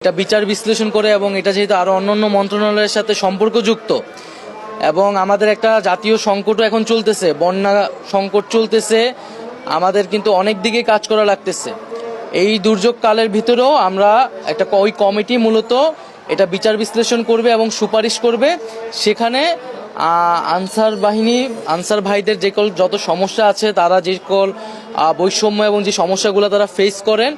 এটা বিচার বিশ্লেষণ করে, এবং এটা যেহেতু আরও অন্যান্য মন্ত্রণালয়ের সাথে সম্পর্কযুক্ত, এবং আমাদের একটা জাতীয় সংকটও এখন চলতেছে, বন্যা সংকট চলতেছে, আমাদের কিন্তু অনেক দিকে কাজ করা লাগতেছে। এই দুর্যোগ কালের ভিতরেও আমরা একটা ওই কমিটি মূলত এটা বিচার বিশ্লেষণ করবে এবং সুপারিশ করবে। সেখানে আনসার ভাইদের যত সমস্যা আছে, তারা যে সকল বৈষম্য এবং যে সমস্যাগুলো তারা ফেস করেন,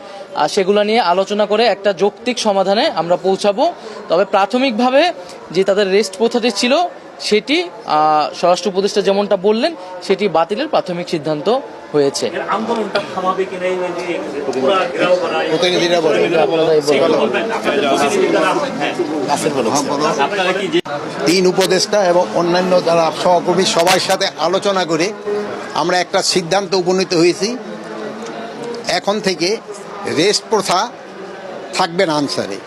সেগুলো নিয়ে আলোচনা করে একটা যৌক্তিক সমাধানে আমরা পৌঁছাবো। তবে প্রাথমিকভাবে যে তাদের রেস্ট প্রথাটি ছিল, সেটি স্বরাষ্ট্র উপদেষ্টা যেমনটা বললেন, সেটি বাতিলের প্রাথমিক সিদ্ধান্ত হয়েছে। তিন উপদেষ্টা এবং অন্যান্য যারা সহকর্মী সবার সাথে আলোচনা করে আমরা একটা সিদ্ধান্ত উপনীত হয়েছি। এখন থেকে রেস্ট প্রথা থাকবে না আনসারে,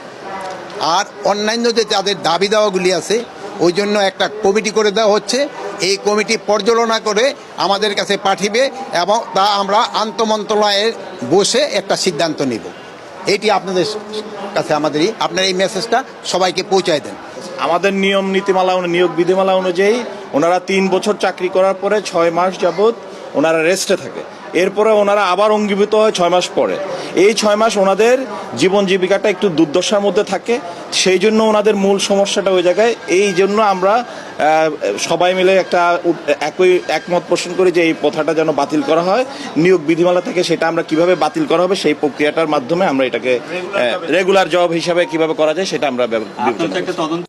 আর অন্যান্য যে তাদের দাবি দাওয়াগুলি আছে ওই জন্য একটা কমিটি করে দেওয়া হচ্ছে। এই কমিটি পর্যালোচনা করে আমাদের কাছে পাঠিয়ে, এবং তা আমরা আন্তঃমন্ত্রণালয়ে বসে একটা সিদ্ধান্ত নেব। এটি আপনাদের কাছে আপনার এই মেসেজটা সবাইকে পৌঁছায় দেন। আমাদের নিয়ম নীতিমালা, নিয়োগ বিধিমালা অনুযায়ী ওনারা 3 বছর চাকরি করার পরে 6 মাস যাবৎ ওনারা রেস্টে থাকে। এরপরে ওনারা আবার অঙ্গীভূত হয় 6 মাস পরে। এই 6 মাস ওনাদের জীবন জীবিকাটা একটু দুর্দশার মধ্যে থাকে। সেই জন্য ওনাদের মূল সমস্যাটা ওই জায়গায়। এই জন্য আমরা সবাই মিলে একটা একমত পোষণ করি যে এই প্রথাটা যেন বাতিল করা হয়। নিয়োগ বিধিমালা থেকে সেটা আমরা কিভাবে বাতিল করা হবে, সেই প্রক্রিয়াটার মাধ্যমে আমরা এটাকে রেগুলার জব হিসাবে কিভাবে করা যায় সেটা আমরা